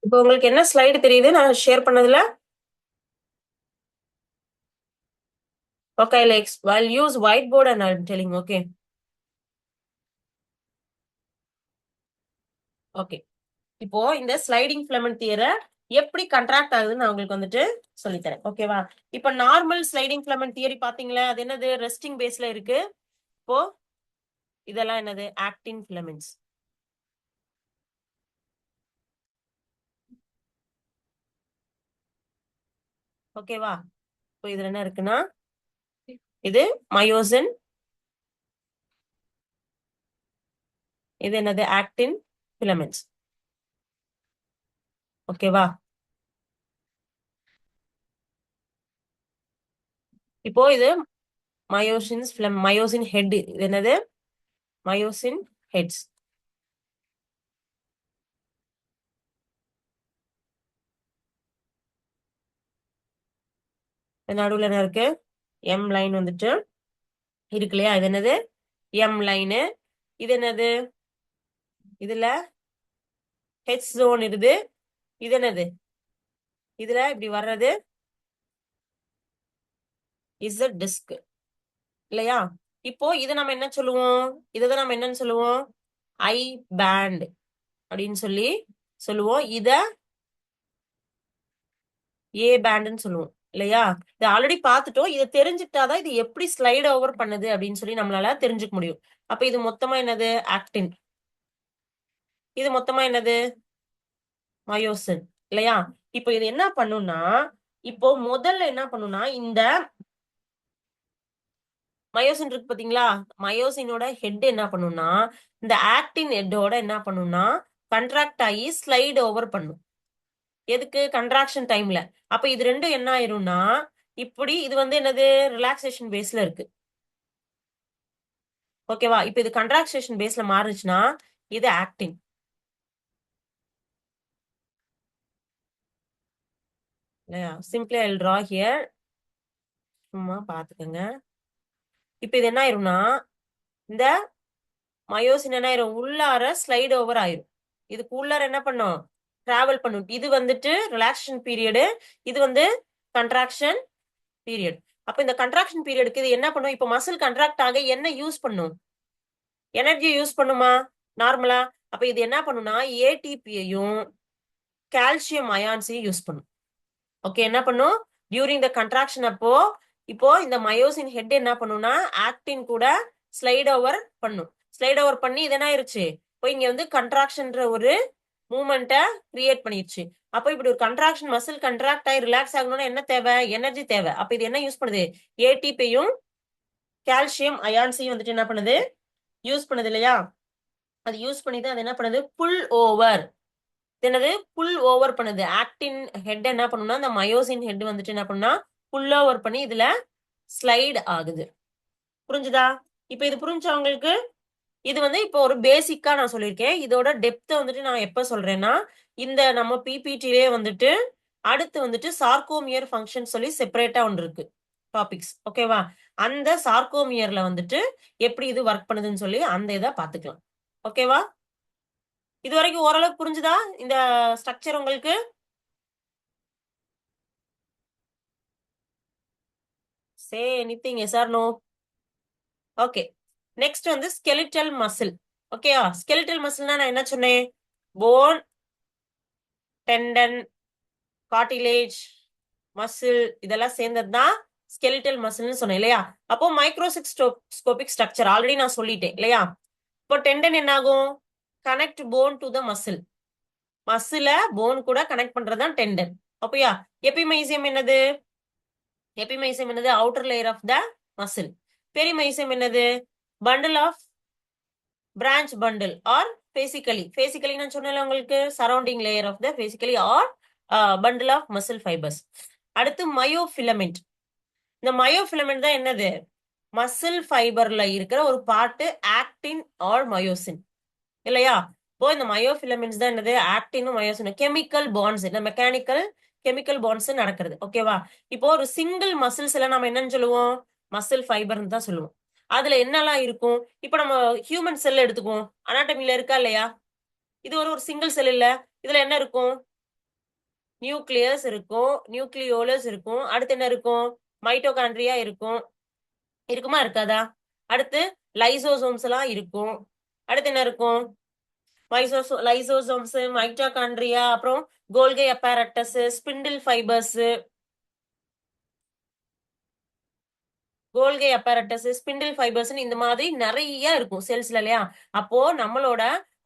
இப்போ உங்களுக்கு என்ன ஸ்லைடு தெரியுது நான் ஷேர் பண்ணதுல? Okay, I'll use whiteboard and I'm telling. Okay. Okay. இப்போ இந்த ஸ்லைடிங் ஃபிலமெண்ட் தியரை எப்படி கண்ட்ராக்ட் ஆகுதுன்னு நான் உங்களுக்கு வந்துட்டு சொல்லித்தரேன். ஓகேவா? இப்ப நார்மல் ஸ்லைடிங் ஃபிலமெண்ட் தியரி பாத்தீங்களா? அது என்னது? ரெஸ்டிங் பேஸ்ல இருக்கு. இப்போ இதெல்லாம் என்னது? Actin filaments. ஓகேவா? இப்போ இதுல என்ன இருக்குன்னா, இது மயோசின், இது என்னது? Actin filaments. ஓகேவா? இப்போ இது மயோசின் ஹெட். இது என்னது? Myosin heads. நடுவுல என்ன இருக்கு? எம் லைன் வந்துட்டு இருக்கு இல்லையா? இது என்னது? M line. இது என்னது? இதுல ஹெச் ஜோன் இருக்குது. இது என்னது? இதுல இப்படி வர்றது இஸ் அ டிஸ்க் இல்லையா? இப்போ இதை நம்ம என்ன சொல்லுவோம்? இதை நம்ம என்னன்னு சொல்லுவோம்? ஐ பேண்ட் அப்படின்னு சொல்லுவோம். இத ஏ பேண்ட்னு சொல்லுவோம் இல்லையா? இதை ஆல்ரெடி பார்த்துட்டோம். இதை தெரிஞ்சுக்கிட்டாதான் இது எப்படி ஸ்லைட் ஓவர் பண்ணுது அப்படின்னு சொல்லி நம்மளால தெரிஞ்சுக்க முடியும். அப்ப இது மொத்தமா என்னது? ஆக்டின். இது மொத்தமா என்னது? மயோசின் இல்லையா? இப்போ இது என்ன பண்ணும்னா, இப்போ முதல்ல என்ன பண்ணும்னா, இந்த மயோசின் இருக்கு பாத்தீங்களா? மயோசினோட ஹெட் என்ன பண்ணும்னா, இந்த ஆக்டின் ஹெட்டோட என்ன பண்ணும்னா கண்ட்ராக்ட் ஆகி ஸ்லைடு ஓவர் பண்ணும். எதுக்கு? கண்ட்ராக்ஷன் டைம்ல. அப்ப இது ரெண்டும் என்ன ஆயிரும்னா, இப்படி இது வந்து என்னது? ரிலாக்ஸேஷன் பேஸ்ல இருக்கு. ஓகேவா? இப்ப இது கண்ட்ராக்ஷேஷன் பேஸ்ல மாறுச்சுன்னா இது ஆக்டின். இல்லையா? Simply I will draw here. சும்மா பாத்துக்கோங்க. இப்ப இது என்ன ஆயிரும்னா, இந்த மயோசின் என்ன ஆயிரும்? உள்ளார ஸ்லைடு ஓவர் ஆயிரும். இதுக்கு உள்ளார என்ன பண்ணும்? டிராவல் பண்ணும். இது வந்துட்டு ரிலாக்ஸேஷன் பீரியடு, இது வந்து கண்ட்ராக்ஷன் பீரியட். அப்ப இந்த கண்ட்ராக்ஷன் பீரியடுக்கு இது என்ன பண்ணும்? இப்ப மசில் கண்ட்ராக்ட் ஆக என்ன யூஸ் பண்ணும்? எனர்ஜி யூஸ் பண்ணுமா நார்மலா? அப்ப இது என்ன பண்ணும்னா ஏடிபியையும் கால்சியம் அயான்ஸையும் யூஸ் பண்ணும். ஓகே, என்ன பண்ணும்? டியூரிங் த கண்ட்ராக்ஷன் அப்போ இப்போ இந்த மயோசின் ஹெட் என்ன பண்ணும்னா ஆக்டின் கூட ஸ்லைட் ஓவர் பண்ணும். ஸ்லைட் ஓவர் பண்ணி இது என்ன ஆயிருச்சு? இப்போ இங்க வந்து கண்ட்ராக்ஷன்ற ஒரு மூமெண்ட்டை கிரியேட் பண்ணிருச்சு. அப்போ இப்படி ஒரு கண்ட்ராக்ஷன் மசில் கண்ட்ராக்ட் ஆகி ரிலாக்ஸ் ஆகணும்னா என்ன தேவை? எனர்ஜி தேவை. அப்ப இது என்ன யூஸ் பண்ணுது? ஏடிபியும் கால்சியம் அயான்ஸையும் வந்துட்டு என்ன பண்ணுது? யூஸ் பண்ணுது இல்லையா? அது யூஸ் பண்ணி தான் அது என்ன பண்ணுது? புல் ஓவர். என்னது? புல் ஓவர் பண்ணுது. ஆக்டின் ஹெட் என்ன பண்ணும்னா இந்த மயோசின் ஹெட் வந்துட்டு என்ன பண்ணுனா புல் ஓவர் பண்ணி இதுல ஸ்லைடு ஆகுது. புரிஞ்சுதா? இப்ப இது புரிஞ்சவங்களுக்கு இது வந்து இப்போ ஒரு பேசிக்கா நான் சொல்லியிருக்கேன். இதோட டெப்த் வந்துட்டு நான் எப்ப சொல்றேன்னா, இந்த நம்ம பிபிடிலே வந்துட்டு அடுத்து வந்துட்டு சார்கோமியர் ஃபங்க்ஷன் சொல்லி செப்பரேட்டா ஒன்று இருக்கு டாபிக்ஸ். ஓகேவா? அந்த சார்கோமியர்ல வந்துட்டு எப்படி இது ஒர்க் பண்ணுதுன்னு சொல்லி அந்த இதை பார்த்துக்கலாம். ஓகேவா? இது வரைக்கும் ஓரளவுக்கு புரிஞ்சுதா இந்த ஸ்ட்ரக்சர் உங்களுக்கு? Say anything, yes or no? Okay, next வந்து ஸ்கெலிட்டல் மசில். ஓகேவா? ஸ்கெலிட்டல் மசில்னா நான் என்ன சொன்னேன்? போன், டெண்டன், கார்டிலேஜ், மசில் இதெல்லாம் சேர்ந்தது தான் ஸ்கெலிட்டல் மசில்னு சொன்னேன் இல்லையா? அப்போ மைக்ரோஸ்கோபிக் ஸ்ட்ரக்சர் ஆல்ரெடி நான் சொல்லிட்டேன் இல்லையா? இப்போ டெண்டன் என்ன ஆகும்? Connect bone to the muscle. மசில போன் கூட கனெக்ட் பண்றதுதான் டெண்டன். அப்பயா எபிமைசியம் என்னது? எபிமைசியம் என்னது? Outer layer of the muscle. Perimysium என்னது? Bundle of branch bundle are basically நான் சொன்னேன் உங்களுக்கு, surrounding layer of the basically are bundle of muscle fibres. அடுத்து மயோஃபிலமெண்ட். இந்த மயோஃபிலமெண்ட் தான் என்னது? மசில் ஃபைபர்ல இருக்கிற ஒரு பார்ட் ஆக்டின் ஆர் மயோசின் இல்லையா? இப்போ இந்த மயோஃபிலமெண்ட்ஸ் தான் என்னது? ஆக்டினும் மயோசின் கெமிக்கல் பாண்ட்ஸ், இந்த மெக்கானிக்கல் கெமிக்கல் பாண்ட்ஸ் நடக்கிறது. ஓகேவா? இப்போ ஒரு சிங்கிள் மசில்ஸ் எல்லாம் நம்ம என்னன்னு சொல்லுவோம்? மசில் ஃபைபர்னு தான் சொல்லுவோம். அதுல என்னெல்லாம் இருக்கும்? இப்போ நம்ம ஹியூமன் செல் எடுத்துக்குவோம். அனாட்டமில இருக்கா இல்லையா? இது ஒரு சிங்கிள் செல் இல்ல. இதுல என்ன இருக்கும்? நியூக்ளியஸ் இருக்கும், நியூக்ளியோலஸ் இருக்கும். அடுத்து என்ன இருக்கும்? மைட்டோகாண்ட்ரியா இருக்கும். இருக்குமா இருக்காதா? அடுத்து லைசோசோம்ஸ் எல்லாம் இருக்கும். அடுத்து என்ன இருக்கும்? லைசோசோம்ஸ், மைட்டோகாண்ட்ரியா, அப்புறம் கோல்கை அப்பேரட்டஸ், ஸ்பிண்டில் ஃபைபர்ஸ், கோல்கை அப்பேரட்டஸ், ஸ்பிண்டில் ஃபைபர்ஸ்னு இந்த மாதிரி நிறைய இருக்கும் செல்ஸ்ல இல்லையா? அப்போ நம்மளோட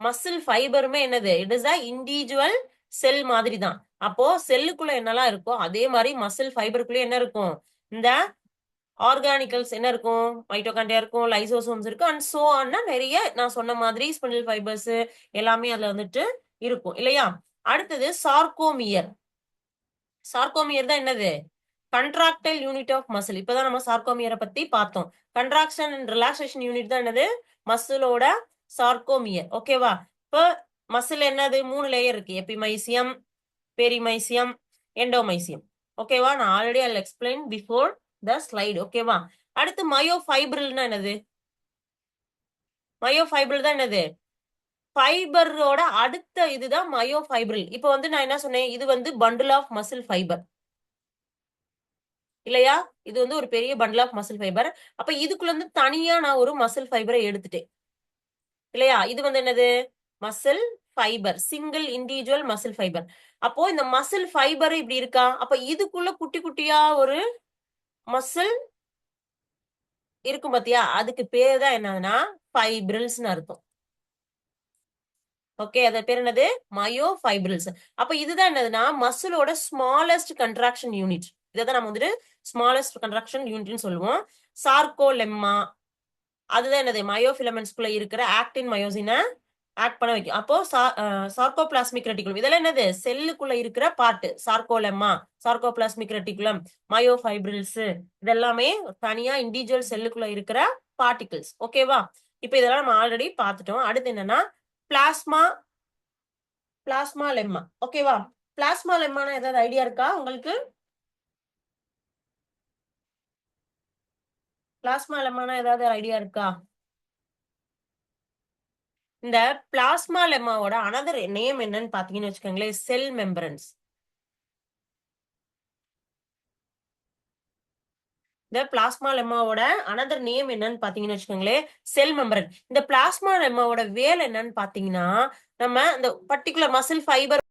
மசில் ஃபைபருமே என்னது? இட் இஸ் அ இண்டிவிஜுவல் செல் மாதிரி தான். அப்போ செல்லுக்குள்ள என்னெல்லாம் இருக்கோ அதே மாதிரி மசில் ஃபைபருக்குள்ள என்ன இருக்கும்? இந்த ஆர்கானிக்கல்ஸ் என்ன இருக்கும்? மைட்டோகாண்ட்ரியா இருக்கும், லைசோசோம்ஸ் இருக்கும், அண்ட் சோ ஆன்னா நிறைய நான் சொன்ன மாதிரி ஸ்பிண்டில் ஃபைபர்ஸ் எல்லாமே அதுல வந்துட்டு இருக்கும் இல்லையா? அடுத்தது சார்கோமியர். சார்கோமியர் தான் என்னது? கண்ட்ராக்டைல் யூனிட் ஆஃப் மசில். இப்பதான் நம்ம சார்கோமியரை பத்தி பார்த்தோம். கண்ட்ராக்ஷன் அண்ட் ரிலாக்ஸேஷன் யூனிட் தான் என்னது? மசிலோட சார்கோமியர். ஓகேவா? இப்போ மசில் என்னது? 3 லேயர் இருக்கு. எபிமைசியம், பெரிமைசியம், எண்டோமைசியம். ஓகேவா? நான் already I explain before the slide. ஓகேவா? அடுத்து மயோஃபைப்ரில்னா என்னது? மயோஃபைப்ரில் தான் என்னது? ஃபைபரோட அடுத்த இதுதான் மயோஃபைப்ரில். இப்போ வந்து நான் என்ன சொன்னேன்? இது வந்து பண்டில் ஆஃப் மசில் ஃபைபர் இல்லையா? இது வந்து ஒரு பெரிய பண்டில் ஆஃப் மசில் ஃபைபர். அப்ப இதுக்குள்ள இருந்து தனியா நான் ஒரு மசில் ஃபைபரை எடுத்துட்டேன் இல்லையா? இது வந்து என்னது? Muscle fibre, single individual muscle fibre. அப்போ இந்த மசில் ஃபைபர் இப்படி இருக்கா? அப்ப இதுக்குள்ள குட்டி குட்டியா ஒரு மசில் இருக்கும் பாத்தியா? அதுக்கு பேர் தான் என்னதுன்னா ஃபைப்ரில்ஸ்னு அர்த்தம். ஓகே, அது பேர் என்னது? மயோஃபைப்ரில்ஸ். அப்ப இதுதான் என்னதுன்னா மசிலோட ஸ்மாலஸ்ட் கண்ட்ராக்ஷன் யூனிட். இதான் நம்ம வந்துட்டு ஸ்மாலஸ்ட் கண்ட்ராக்ஷன் யூனிட்னு சொல்லுவோம். சார்கோலெம்மா, அதுதான் என்னது? மயோஃபிலமெண்ட்ஸ்குள்ள இருக்கிற ஆக்டின் மயோசினை ஆக்ட் பண்ண வைக்கும். அப்போ சார்கோபிளாஸ்மிக் ரெட்டிகுலம் இதெல்லாம் என்னது? செல்லுக்குள்ள இருக்கிற பார்ட். சார்கோலெம்மா, சார்கோபிளாஸ்மிக் ரெட்டிகுலம், மயோஃபைப்ரில்ஸ் இதெல்லாமே தனியா இண்டிவிஜுவல் செல்லுக்குள்ள இருக்கிற பார்ட்டிகிள்ஸ். ஓகேவா? இப்போ இதெல்லாம் நம்ம ஆல்ரெடி பார்த்துட்டோம். அடுத்து என்னன்னா பிளாஸ்மா, பிளாஸ்மா லெம்மா. ஓகேவா? பிளாஸ்மா லெம்மானா ஏதாவது ஐடியா இருக்கா உங்களுக்கு? பிளாஸ்மா லெம்மானா ஏதாவது ஐடியா இருக்கா? இந்த பிளாஸ்மா லெம்மாவோட அனதர் நேம் என்னன்னு பாத்தீங்கன்னு வச்சுக்கோங்களேன், செல் மெம்பரன்ஸ். இந்த பிளாஸ்மா லெம்மாவோட அனதர் நேம் என்னன்னு பாத்தீங்கன்னு வச்சுக்கோங்களேன், செல் மெம்பரன். இந்த பிளாஸ்மா லெம்மாவோட வேலை என்னன்னு பாத்தீங்கன்னா, நம்ம இந்த பர்டிகுலர் மசில் ஃபைபர்